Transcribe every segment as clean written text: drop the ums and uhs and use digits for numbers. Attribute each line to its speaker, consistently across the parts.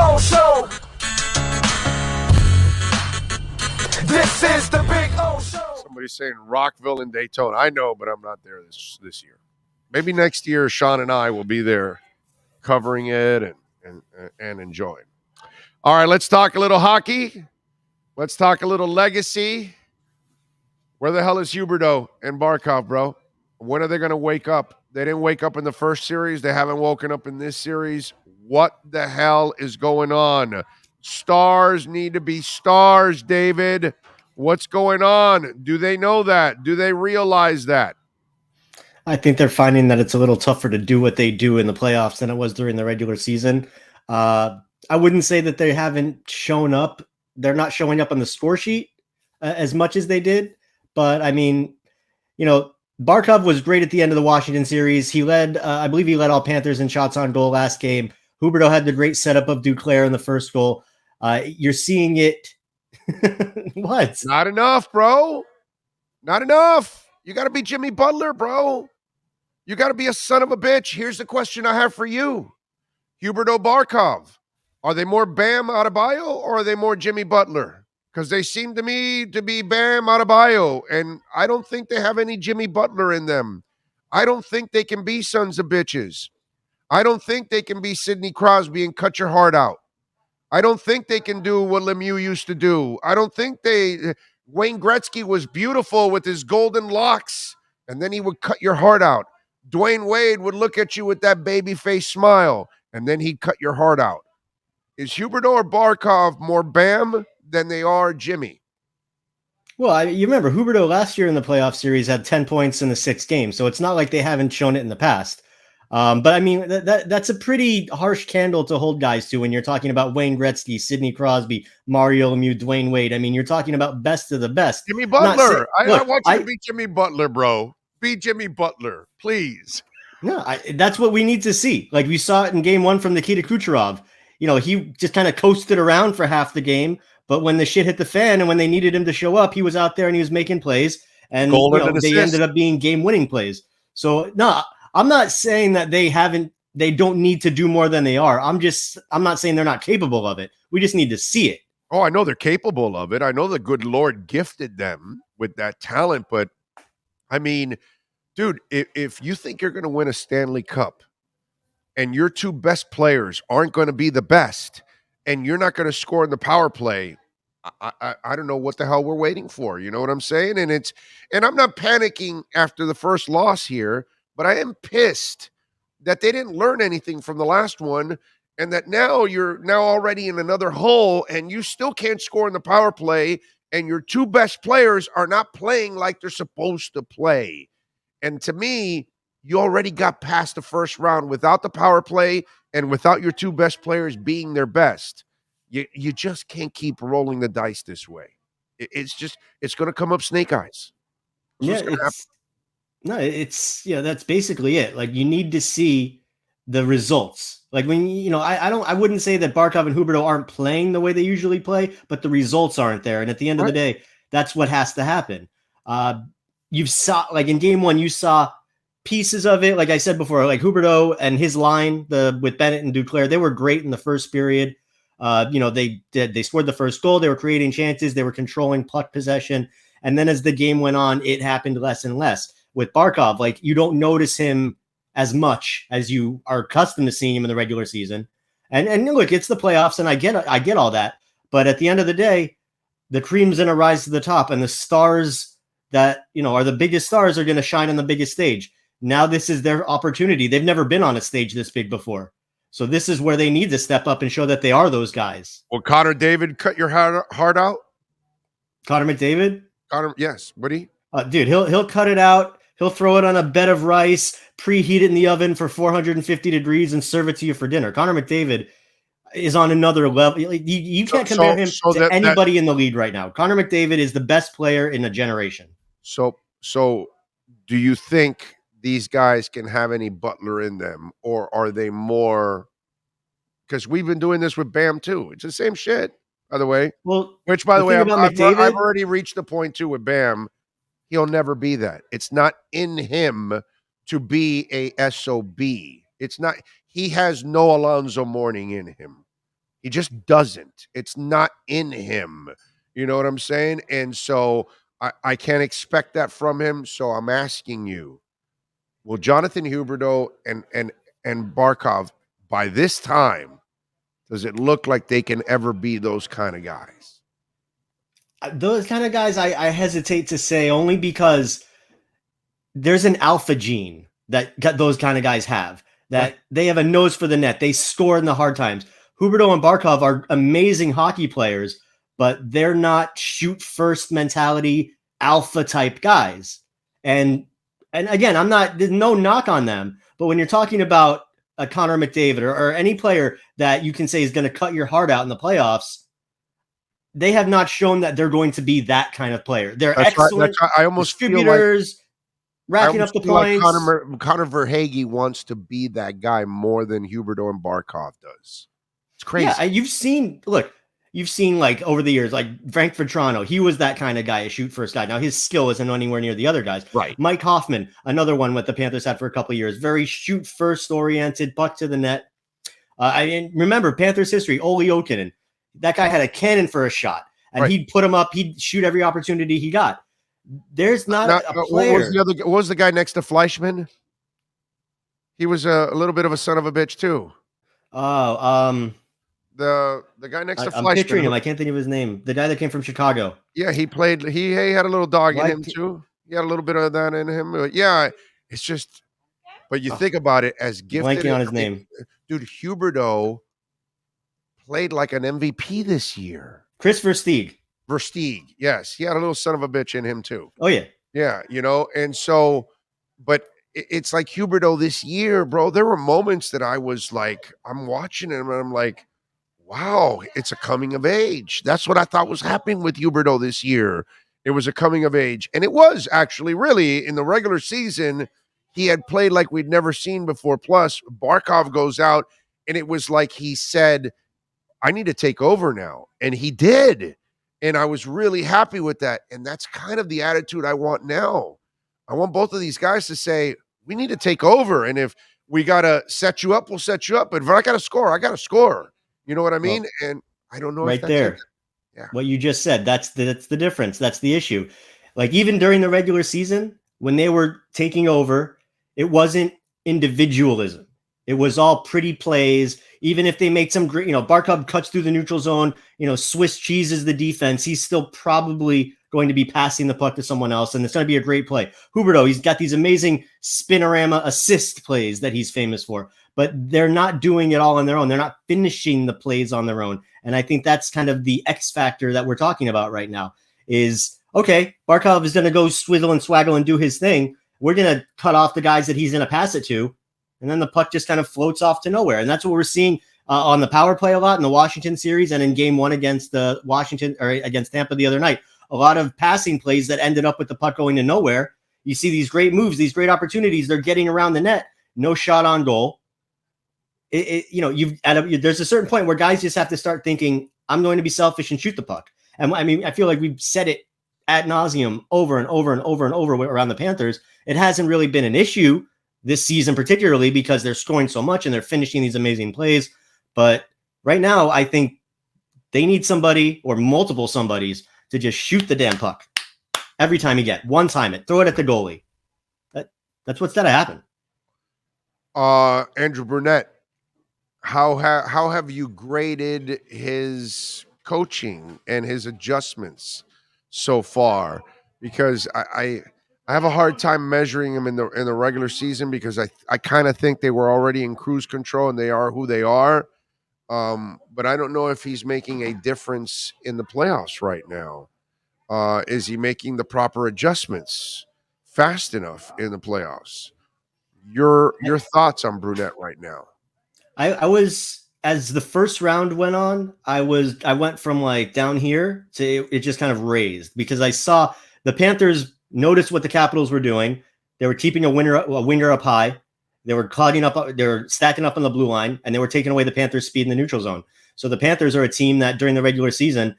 Speaker 1: O Show. This is the Big O Show.
Speaker 2: Somebody's saying Rockville and Daytona. I know, but I'm not there this year. Maybe next year, Sean and I will be there covering it and enjoying. All right, let's talk a little hockey. Let's talk a little legacy. Where the hell is Huberdeau and Barkov, bro? When are they going to wake up? They didn't wake up in the first series. They haven't woken up in this series. What the hell is going on? Stars need to be stars, David. What's going on? Do they know that? Do they realize that?
Speaker 3: I think they're finding that it's a little tougher to do what they do in the playoffs than it was during the regular season. I wouldn't say that they haven't shown up. They're not showing up on the score sheet as much as they did. But, I mean, Barkov was great at the end of the Washington series. He led, I believe he led all Panthers in shots on goal last game. Huberdeau had the great setup of Duclair in the first goal. You're seeing it. What?
Speaker 2: Not enough, bro. Not enough. You got to be Jimmy Butler, bro. You got to be a son of a bitch. Here's the question I have for you. Huberdeau, Barkov. Are they more Bam Adebayo or are they more Jimmy Butler? Because they seem to me to be Bam Adebayo, and I don't think they have any Jimmy Butler in them. I don't think they can be sons of bitches. I don't think they can be Sidney Crosby and cut your heart out. I don't think they can do what Lemieux used to do. I don't think Wayne Gretzky was beautiful with his golden locks, and then he would cut your heart out. Dwayne Wade would look at you with that baby face smile, and then he'd cut your heart out. Is Huberdeau or Barkov more Bam than they are Jimmy?
Speaker 3: Well, you remember Huberdeau last year in the playoff series had 10 points in the 6 games, so it's not like they haven't shown it in the past. But I mean, that's a pretty harsh candle to hold guys to when you're talking about Wayne Gretzky, Sidney Crosby, Mario Lemieux, Dwayne Wade. I mean, you're talking about best of the best.
Speaker 2: Jimmy Butler. I want you to be Jimmy Butler, bro. Be Jimmy Butler, please.
Speaker 3: No, that's what we need to see. Like we saw it in game 1 from Nikita Kucherov. He just kind of coasted around for half the game, but when the shit hit the fan and when they needed him to show up, he was out there and he was making plays, and they ended up being game-winning plays. So, no, I'm not saying that they don't need to do more than they are. I'm not saying they're not capable of it. We just need to see it.
Speaker 2: Oh, I know they're capable of it. I know the good Lord gifted them with that talent, but I mean, dude, if you think you're going to win a Stanley Cup and your 2 best players aren't going to be the best and you're not going to score in the power play, I don't know what the hell we're waiting for. You know what I'm saying? And I'm not panicking after the first loss here, but I am pissed that they didn't learn anything from the last one and that now you're already in another hole and you still can't score in the power play and your 2 best players are not playing like they're supposed to play. And to me, you already got past the first round without the power play and without your 2 best players being their best. You just can't keep rolling the dice this way. It's going to come up snake eyes.
Speaker 3: That's basically it. Like you need to see the results. Like when I wouldn't say that Barkov and Huberdeau aren't playing the way they usually play, but the results aren't there. And at the end of the day, that's what has to happen. You saw, like in game 1, you saw pieces of it. Like I said before, like Huberdeau and his line with Bennett and Duclair, they were great in the first period. They scored the first goal. They were creating chances. They were controlling puck possession. And then as the game went on, it happened less and less. With Barkov, like you don't notice him as much as you are accustomed to seeing him in the regular season. And look, it's the playoffs, and I get all that. But at the end of the day, the cream's going to rise to the top, and the stars that are the biggest stars are going to shine on the biggest stage. Now this is their opportunity. They've never been on a stage this big before. So this is where they need to step up and show that they are those guys.
Speaker 2: Will Connor David cut your heart out?
Speaker 3: Connor McDavid?
Speaker 2: Yes. Would he?
Speaker 3: Dude, he'll cut it out. He'll throw it on a bed of rice, preheat it in the oven for 450 degrees, and serve it to you for dinner. Connor McDavid is on another level. You can't compare him to anybody in the league right now. Connor McDavid is the best player in a generation.
Speaker 2: So do you think these guys can have any Butler in them, or are they more? Because we've been doing this with Bam too. It's the same shit, by the way.
Speaker 3: Well,
Speaker 2: which, by the way, I've already reached the point too with Bam. He'll never be that. It's not in him to be a SOB. It's not. He has no Alonzo Mourning in him. He just doesn't. It's not in him. You know what I'm saying? And so I can't expect that from him. So I'm asking you, will Jonathan Huberdeau and Barkov by this time, does it look like they can ever be those kind of guys?
Speaker 3: Those kind of guys, I hesitate to say, only because there's an alpha gene that those kind of guys have, that they have a nose for the net. They score in the hard times. Huberdeau and Barkov are amazing hockey players, but they're not shoot first mentality alpha type guys. And again, there's no knock on them, but when you're talking about a Connor McDavid or any player that you can say is going to cut your heart out in the playoffs, they have not shown that they're going to be that kind of player. They're excellent
Speaker 2: I almost
Speaker 3: distributors, racking up the points.
Speaker 2: Like Connor Verhaeghe wants to be that guy more than Huberdeau and Barkov does. It's crazy.
Speaker 3: Yeah, you've seen like over the years, like Frank Vetrano, he was that kind of guy, a shoot first guy. Now his skill isn't anywhere near the other guys.
Speaker 2: Right.
Speaker 3: Mike Hoffman, another one what the Panthers had for a couple of years, very shoot first oriented, puck to the net. I remember Panthers history, Olli Jokinen. That guy had a cannon for a shot, and he'd put him up. He'd shoot every opportunity he got. There's not a player.
Speaker 2: What was the guy next to Fleischman? He was a little bit of a son of a bitch too.
Speaker 3: Oh,
Speaker 2: the guy next to Fleischman.
Speaker 3: I'm picturing him. I can't think of his name. The guy that came from Chicago.
Speaker 2: Yeah, he played. He had a little dog in him too. He had a little bit of that in him. But yeah, it's just. But you think about it, as gifted.
Speaker 3: Blanking on his name,
Speaker 2: dude. Huberdeau played like an MVP this year.
Speaker 3: Chris Versteeg,
Speaker 2: yes, he had a little son of a bitch in him too.
Speaker 3: Oh yeah,
Speaker 2: and so, but it's like Huberdeau this year, bro. There were moments that I was like, I'm watching him and I'm like, wow, it's a coming of age. That's what I thought was happening with Huberdeau this year. It was a coming of age, and it was actually really in the regular season. He had played like we'd never seen before. Plus, Barkov goes out, and it was like he said, I need to take over now. And he did. And I was really happy with that. And that's kind of the attitude I want now. I want both of these guys to say, we need to take over. And if we got to set you up, we'll set you up. But if I got to score, I got to score. You know what I mean? Well, and I don't know.
Speaker 3: Right there. Yeah. What you just said, that's the difference. That's the issue. Like even during the regular season, when they were taking over, it wasn't individualism. It was all pretty plays. Even if they make some great, Barkov cuts through the neutral zone, Swiss cheeses the defense, he's still probably going to be passing the puck to someone else, and it's going to be a great play. Huberdeau, he's got these amazing spinorama assist plays that he's famous for, but they're not doing it all on their own. They're not finishing the plays on their own. And I think that's kind of the X factor that we're talking about right now is, okay, Barkov is going to go swizzle and swaggle and do his thing. We're going to cut off the guys that he's going to pass it to. And then the puck just kind of floats off to nowhere. And that's what we're seeing on the power play a lot in the Washington series and in game one against against Tampa the other night. A lot of passing plays that ended up with the puck going to nowhere. You see these great moves, these great opportunities. They're getting around the net. No shot on goal. There's a certain point where guys just have to start thinking, I'm going to be selfish and shoot the puck. And I mean, I feel like we've said it ad nauseum over and over and over and over around the Panthers. It hasn't really been an issue this season, particularly because they're scoring so much and they're finishing these amazing plays. But right now, I think they need somebody or multiple somebodies to just shoot the damn puck every time you get one time it, throw it at the goalie. That's what's got to happen.
Speaker 2: Andrew Brunette, how have you graded his coaching and his adjustments so far? Because I have a hard time measuring him in the regular season because I kind of think they were already in cruise control and they are who they are. But I don't know if he's making a difference in the playoffs right now. Is he making the proper adjustments fast enough in the playoffs? Your thoughts on Brunette right now?
Speaker 3: I was, as the first round went on, I went from like down here to it just kind of raised because I saw the Panthers noticed what the Capitals were doing. They were keeping a winger up high. They were clogging up. They were stacking up on the blue line, and they were taking away the Panthers' speed in the neutral zone. So the Panthers are a team that during the regular season,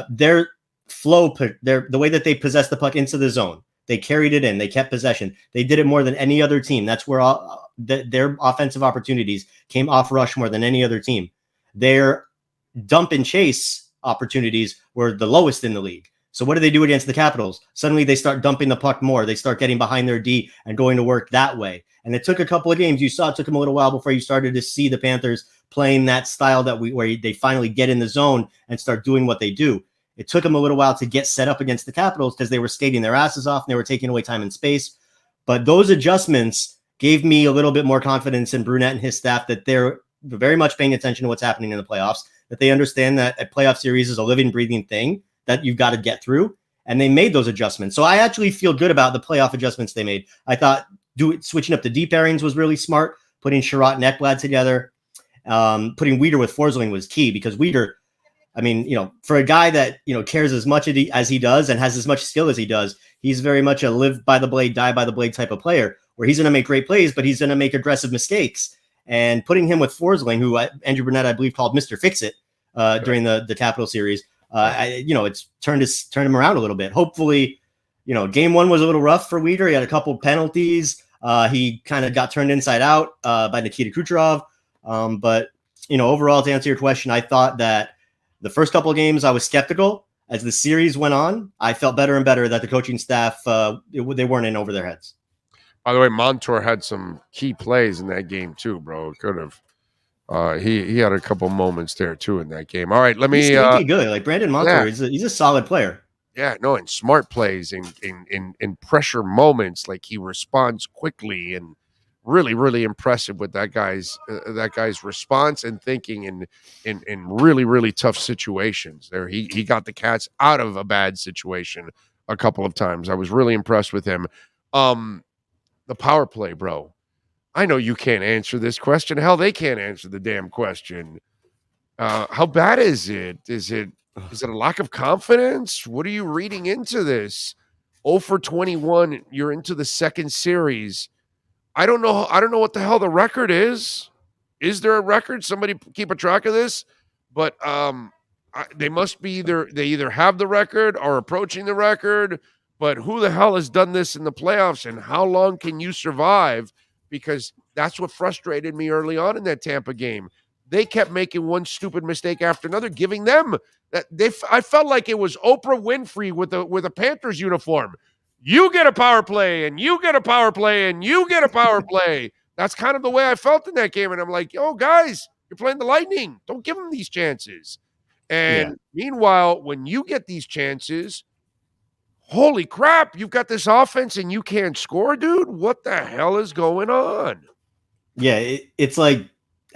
Speaker 3: their flow, the way that they possessed the puck into the zone, they carried it in. They kept possession. They did it more than any other team. That's where their offensive opportunities came off rush more than any other team. Their dump and chase opportunities were the lowest in the league. So what do they do against the Capitals? Suddenly they start dumping the puck more. They start getting behind their D and going to work that way. And it took a couple of games. You saw it took them a little while before you started to see the Panthers playing that style where they finally get in the zone and start doing what they do. It took them a little while to get set up against the Capitals because they were skating their asses off and they were taking away time and space. But those adjustments gave me a little bit more confidence in Brunette and his staff that they're very much paying attention to what's happening in the playoffs, that they understand that a playoff series is a living, breathing thing that you've got to get through. And they made those adjustments. So I actually feel good about the playoff adjustments they made. I thought switching up the D pairings was really smart. Putting Sherratt and Ekblad together, putting Weeder with Forsling was key because Weeder, I mean, for a guy that, cares as much as he does and has as much skill as he does, he's very much a live by the blade, die by the blade type of player where he's going to make great plays, but he's going to make aggressive mistakes. And putting him with Forsling, who Andrew Burnett, I believe, called Mr. Fix-It during the Capital series, it's turned him around a little bit. Hopefully, game one was a little rough for Weeder. He had a couple penalties. He kind of got turned inside out by Nikita Kucherov. But overall, to answer your question, I thought that the first couple of games I was skeptical. As the series went on, I felt better and better that the coaching staff, they weren't in over their heads.
Speaker 2: By the way, Montour had some key plays in that game too, bro. Could have. He had a couple moments there too in that game. All right, let me.
Speaker 3: He's sneaky good. Like Brandon Montour,
Speaker 2: yeah.
Speaker 3: he's a solid player.
Speaker 2: Yeah, no, and smart plays in pressure moments. Like he responds quickly and really, really impressive with that guy's response and thinking in really, really tough situations. There, he got the Cats out of a bad situation a couple of times. I was really impressed with him. The power play, bro. I know you can't answer this question. Hell, they can't answer the damn question. How bad is it? Is it a lack of confidence? What are you reading into this? 0 for 21. You're into the second series. I don't know what the hell the record is. Is there a record? Somebody keep a track of this. But they must be they either have the record or approaching the record. But who the hell has done this in the playoffs, and how long can you survive? Because that's what frustrated me early on in that Tampa game. They kept making one stupid mistake after another, giving them that I felt like it was Oprah Winfrey with a Panthers uniform. You get a power play, and you get a power play, and you get a power play. That's kind of the way I felt in that game. And I'm like, yo, guys, you're playing the Lightning. Don't give them these chances. And meanwhile, when you get these chances, holy crap, you've got this offense and you can't score, dude. What the hell is going on?
Speaker 3: Yeah, it's like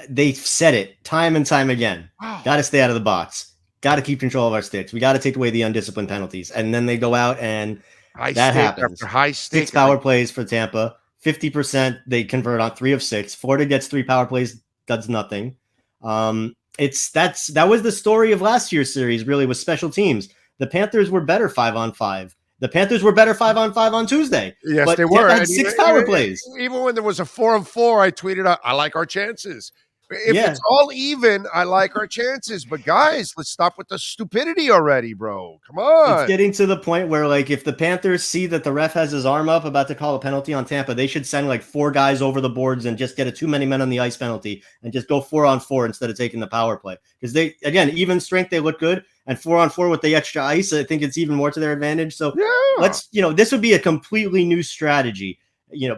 Speaker 3: they've said it time and time again. Wow. Got to stay out of the box. Got to keep control of our sticks. We got to take away the undisciplined penalties. And then they go out and that happens.
Speaker 2: High stake.
Speaker 3: 6 power plays for Tampa. 50% they convert on 3 of 6. Florida gets 3 power plays, does nothing. That was the story of last year's series, really, with special teams. The Panthers were better 5-on-5. The Panthers were better 5-on-5 on Tuesday.
Speaker 2: Yes,
Speaker 3: but
Speaker 2: they were.
Speaker 3: Tampa had 6 power plays.
Speaker 2: Even when there was a 4-on-4, I tweeted out, I like our chances. If it's all even, I like our chances. But guys, let's stop with the stupidity already, bro. Come on.
Speaker 3: It's getting to the point where, like, if the Panthers see that the ref has his arm up about to call a penalty on Tampa, they should send like 4 guys over the boards and just get a too many men on the ice penalty and just go 4-on-4 instead of taking the power play. Because they, again, even strength, they look good. And 4-on-4 with the extra ice, I think it's even more to their advantage. So let's, this would be a completely new strategy,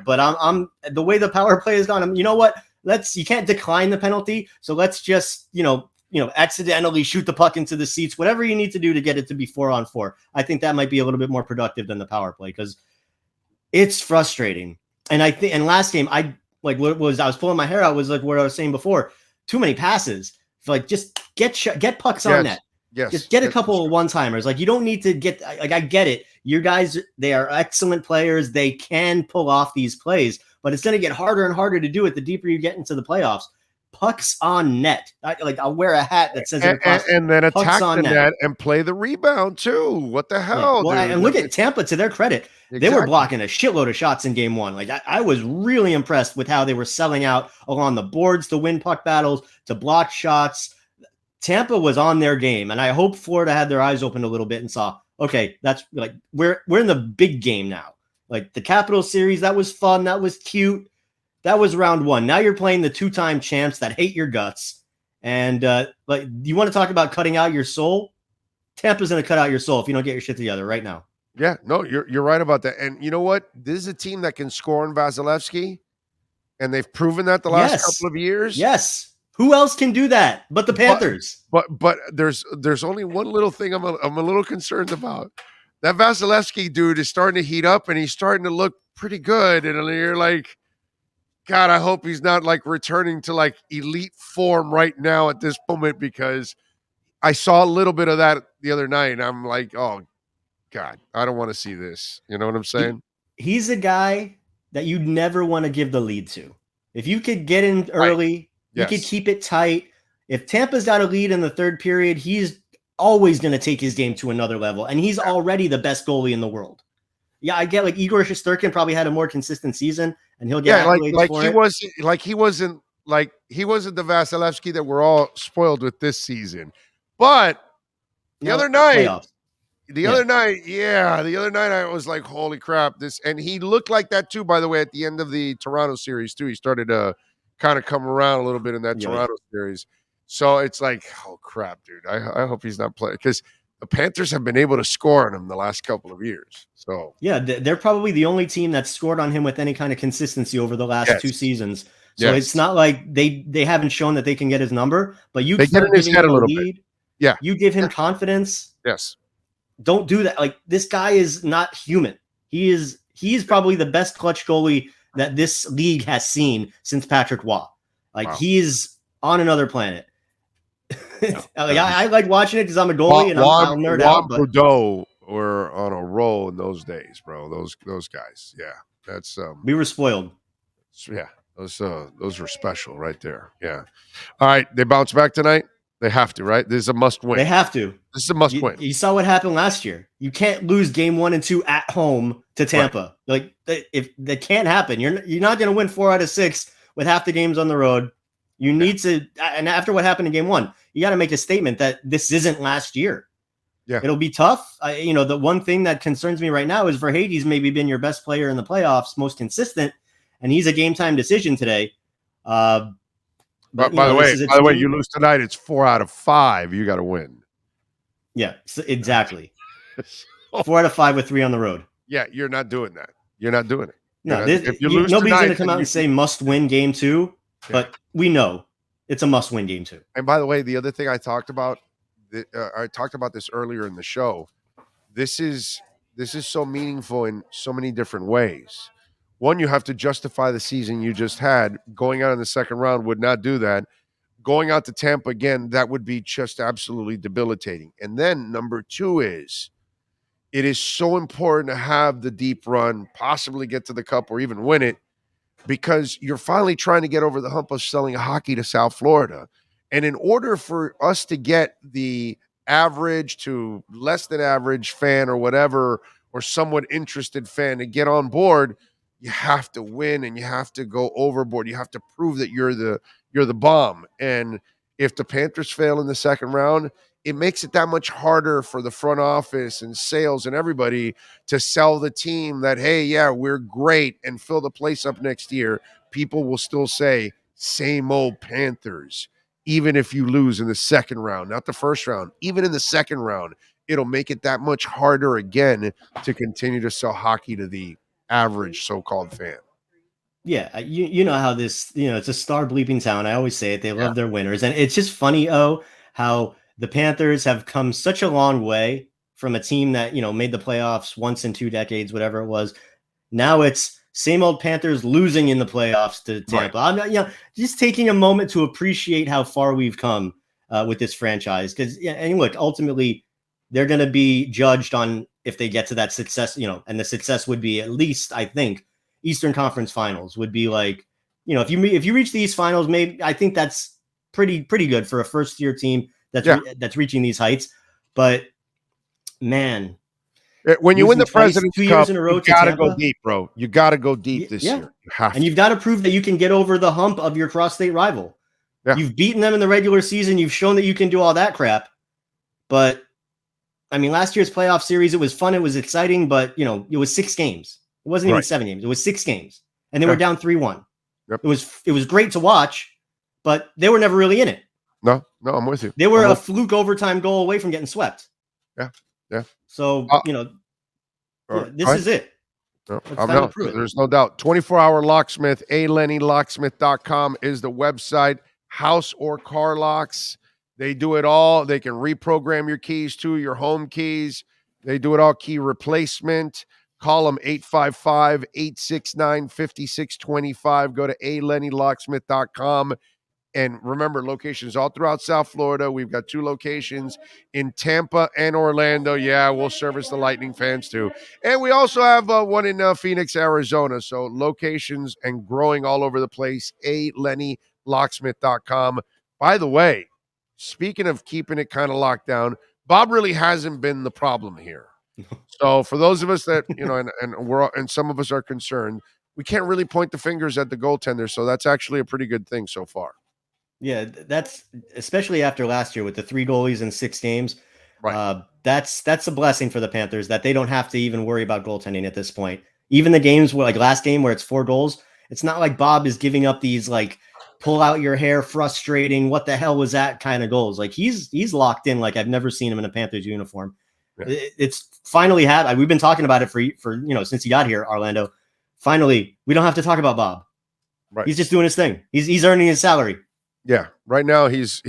Speaker 3: but I'm the way the power play has gone. You know what? You can't decline the penalty. So let's just, accidentally shoot the puck into the seats, whatever you need to do to get it to be 4-on-4. I think that might be a little bit more productive than the power play because it's frustrating. And I think, and last game, I was pulling my hair out was like what I was saying before, too many passes. Like just get pucks on net.
Speaker 2: Yes.
Speaker 3: Just get a couple of one-timers. Like you don't need to get, like, I get it. You guys, they are excellent players. They can pull off these plays, but it's going to get harder and harder to do it the deeper you get into the playoffs. Pucks on net. I'll wear a hat that says it across,
Speaker 2: and then attack the net and play the rebound too. What the hell?
Speaker 3: Yeah. Well, and look at Tampa, to their credit. Exactly. They were blocking a shitload of shots in game 1. Like I was really impressed with how they were selling out along the boards to win puck battles, to block shots. Tampa was on their game, and I hope Florida had their eyes opened a little bit and saw, okay, that's like we're in the big game now. Like the Capital series, that was fun, that was cute, that was round 1. Now you're playing the 2-time champs that hate your guts, And like, you want to talk about cutting out your soul? Tampa's going to cut out your soul if you don't get your shit together right now.
Speaker 2: Yeah, no, you're right about that. And you know what? This is a team that can score on Vasilevsky, and they've proven that the last couple of years.
Speaker 3: Yes. Who else can do that but the Panthers?
Speaker 2: But there's only one little thing I'm a little concerned about. That Vasilevsky dude is starting to heat up, and he's starting to look pretty good. And you're like, God, I hope he's not like returning to like elite form right now at this moment, because I saw a little bit of that the other night, and I'm like, oh God, I don't want to see this. You know what I'm saying?
Speaker 3: He's a guy that you'd never want to give the lead to. If you could get in early, you could keep it tight. If Tampa's got a lead in the third period, he's always going to take his game to another level, and he's already the best goalie in the world. Yeah, I get like Igor Shesterkin probably had a more consistent season, and he'll get accolades for it.
Speaker 2: He wasn't the Vasilevsky that we're all spoiled with this season. But the other night, I was like, holy crap, this, and he looked like that too, by the way, at the end of the Toronto series too. He started to kind of come around a little bit in that Toronto series. So it's like, oh crap, dude. I hope he's not playing, because the Panthers have been able to score on him the last couple of years. So
Speaker 3: yeah, they're probably the only team that's scored on him with any kind of consistency over the last 2 seasons. So it's not like they haven't shown that they can get his number, but you
Speaker 2: get in his head a little bit. Yeah,
Speaker 3: you give him confidence.
Speaker 2: Yes.
Speaker 3: Don't do that. Like, this guy is not human. He is probably the best clutch goalie that this league has seen since Patrick Waugh. Like, he is on another planet. I like watching it because I'm a goalie and I'll nerd out. But
Speaker 2: Bordeaux were on a roll in those days, bro. Those guys. Yeah. That's
Speaker 3: we were spoiled.
Speaker 2: Yeah. Those were special right there. Yeah. All right. They bounce back tonight. They have to, right? This is a must win.
Speaker 3: They have to.
Speaker 2: This is a must win.
Speaker 3: You saw what happened last year. You can't lose game 1 and 2 at home to Tampa. Right. Like, if that can't happen, you're not going to win 4 out of 6 with half the games on the road. You need to, and after what happened in game 1, you got to make a statement that this isn't last year. Yeah, it'll be tough. The one thing that concerns me right now is Verhaeghe's maybe been your best player in the playoffs, most consistent, and he's a game time decision today.
Speaker 2: But by the way, you lose tonight, it's 4 out of 5. You got to win.
Speaker 3: Yeah, exactly. 4 out of 5 with 3 on the road.
Speaker 2: Yeah, you're not doing that. You're not doing it.
Speaker 3: If you lose, nobody's going to come out and say must win game 2, but we know it's a must win game 2.
Speaker 2: And by the way, the other thing I talked about this earlier in the show. This is so meaningful in so many different ways. One, you have to justify the season you just had. Going out in the second round would not do that. Going out to Tampa again, that would be just absolutely debilitating. And then number 2 is, it is so important to have the deep run, possibly get to the cup or even win it, because you're finally trying to get over the hump of selling hockey to South Florida. And in order for us to get the average to less than average fan or whatever, or somewhat interested fan to get on board, you have to win and you have to go overboard. You have to prove that you're the bomb. And if the Panthers fail in the second round, it makes it that much harder for the front office and sales and everybody to sell the team that, hey, yeah, we're great, and fill the place up next year. People will still say, same old Panthers, even if you lose in the second round, not the first round, even in the second round. It'll make it that much harder again to continue to sell hockey to the average so-called fan.
Speaker 3: Yeah, you know how this, it's a star bleeping town. I always say it. They love their winners. And it's just funny, how the Panthers have come such a long way from a team that, made the playoffs once in 2 decades, whatever it was. Now it's same old Panthers losing in the playoffs to Tampa. Right. I'm just taking a moment to appreciate how far we've come with this franchise. Because, and look, ultimately, they're going to be judged on if they get to that success, and the success would be, at least, I think, Eastern Conference Finals would be like, if you reach these finals, maybe I think that's pretty good for a first year team that's reaching these heights. But man,
Speaker 2: when you win the President's Cup, you gotta go deep, bro. You gotta go deep this year.
Speaker 3: You've got to prove that you can get over the hump of your cross-state rival. Yeah. You've beaten them in the regular season. You've shown that you can do all that crap. But I mean, last year's playoff series, it was fun. It was exciting, but it was 6 games. It wasn't even 7 games. It was 6 games, and they were down 3-1. Yep. It was great to watch, but they were never really in it.
Speaker 2: No, I'm with you.
Speaker 3: They were
Speaker 2: I'm
Speaker 3: a
Speaker 2: with-
Speaker 3: fluke overtime goal away from getting swept.
Speaker 2: Yeah.
Speaker 3: So,
Speaker 2: Uh,
Speaker 3: this is it.
Speaker 2: No,
Speaker 3: It's time to prove it.
Speaker 2: there's no doubt. 24-hour locksmith, alennylocksmith.com is the website. House or car locks. They do it all. They can reprogram your keys to your home keys. They do it all. Key replacement. Call them 855-869-5625. Go to alennylocksmith.com. And remember, locations all throughout South Florida. We've got 2 locations in Tampa and Orlando. Yeah, we'll service the Lightning fans too. And we also have one in Phoenix, Arizona. So locations and growing all over the place. alennylocksmith.com. By the way, speaking of keeping it kind of locked down, Bob really hasn't been the problem here. So for those of us that, and some of us are concerned, we can't really point the fingers at the goaltender. So that's actually a pretty good thing so far.
Speaker 3: Yeah, that's especially after last year with the 3 goalies in 6 games.
Speaker 2: Right.
Speaker 3: That's a blessing for the Panthers that they don't have to even worry about goaltending at this point. Even the games where, like last game where it's 4 goals, it's not like Bob is giving up these like pull out your hair, frustrating, what the hell was that kind of goals. Like he's locked in like I've never seen him in a Panthers uniform. Yeah. It's finally had. We've been talking about it for since he got here, Orlando. Finally, we don't have to talk about Bob. Right. He's just doing his thing. He's earning his salary.
Speaker 2: Yeah, right now he's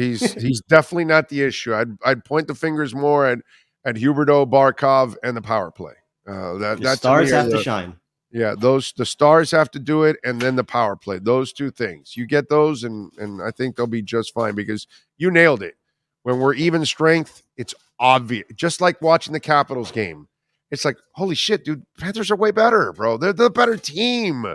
Speaker 2: definitely not the issue. I'd point the fingers more at Huberdeau, Barkov, and the power play.
Speaker 3: The stars have to shine.
Speaker 2: Yeah, the stars have to do it, and then the power play. Those 2 things. You get those, and I think they'll be just fine because you nailed it. When we're even strength, it's obvious. Just like watching the Capitals game, it's like, holy shit, dude, Panthers are way better, bro. They're the better team.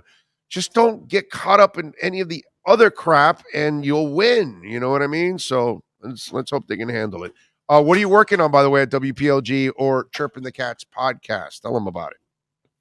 Speaker 2: Just don't get caught up in any of the other crap and you'll win. You know what I mean? So let's hope they can handle it. What are you working on, by the way, at WPLG or Chirping the Cats podcast? Tell them about it.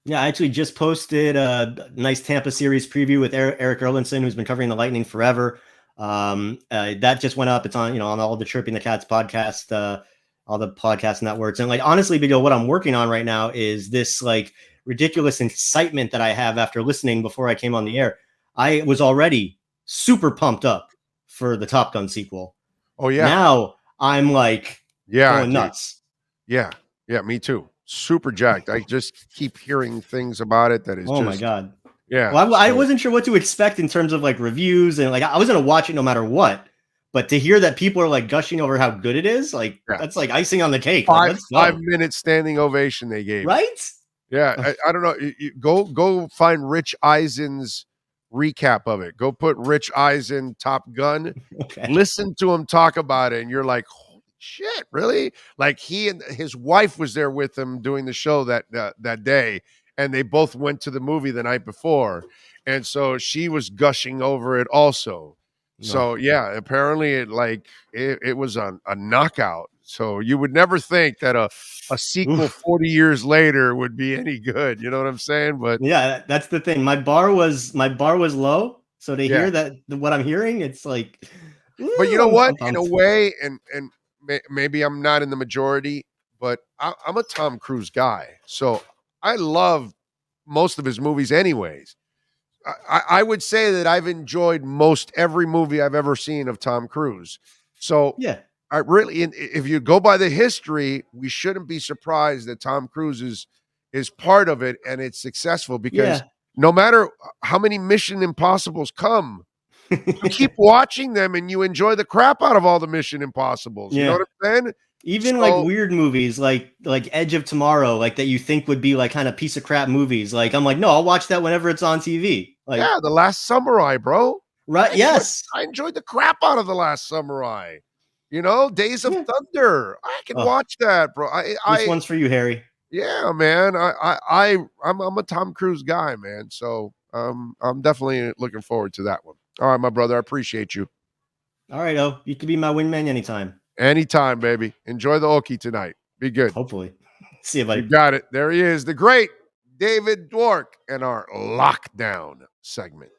Speaker 3: Yeah, I actually just posted a nice Tampa series preview with Eric Erlinson, who's been covering the Lightning forever. That just went up. It's on, on all the Chirping the Cats podcast, all the podcast networks. And like, honestly, Bigo, what I'm working on right now is this like ridiculous excitement that I have after listening before I came on the air. I was already super pumped up for the Top Gun sequel.
Speaker 2: Oh yeah.
Speaker 3: Now I'm like going nuts.
Speaker 2: Yeah. Yeah. Me too. Super jacked. I just keep hearing things about it that is
Speaker 3: my God.
Speaker 2: Yeah.
Speaker 3: Well, I wasn't sure what to expect in terms of like reviews and like I was going to watch it no matter what. But to hear that people are like gushing over how good it is, like that's like icing on the cake.
Speaker 2: 5-minute standing ovation they gave.
Speaker 3: Right?
Speaker 2: Yeah. I don't know. You go find Rich Eisen's recap of it. Go put Rich Eisen Top Gun. Okay. Listen to him talk about it, and you're like, holy shit, really? Like he and his wife was there with him doing the show that day, and they both went to the movie the night before, and so she was gushing over it also. No. So yeah, apparently it was a knockout. So you would never think that a sequel 40 years later would be any good. You know what I'm saying? But
Speaker 3: yeah, that's the thing. My bar was low. So to hear that, what I'm hearing, it's like,
Speaker 2: but you know what? In a way, and maybe I'm not in the majority, but I'm a Tom Cruise guy. So I love most of his movies anyways. I would say that I've enjoyed most every movie I've ever seen of Tom Cruise. So
Speaker 3: yeah,
Speaker 2: I really, if you go by the history, we shouldn't be surprised that Tom Cruise is part of it and it's successful because no matter how many Mission Impossibles come, you keep watching them and you enjoy the crap out of all the Mission Impossibles. You know what I'm saying?
Speaker 3: Even like weird movies like Edge of Tomorrow, like that you think would be like kind of piece of crap movies. Like I'm like, no, I'll watch that whenever it's on TV. Like,
Speaker 2: yeah, The Last Samurai, bro.
Speaker 3: Right?
Speaker 2: I enjoyed the crap out of The Last Samurai. You know, Days of Thunder. I can watch that, bro.
Speaker 3: This one's for you, Harry.
Speaker 2: Yeah, man. I'm a Tom Cruise guy, man. So I'm definitely looking forward to that one. All right, my brother. I appreciate you.
Speaker 3: All right, you can be my wingman anytime.
Speaker 2: Anytime, baby. Enjoy the Okie tonight. Be good.
Speaker 3: Hopefully. See you, buddy.
Speaker 2: You got it. There he is, the great David Dwork, and our lockdown segment.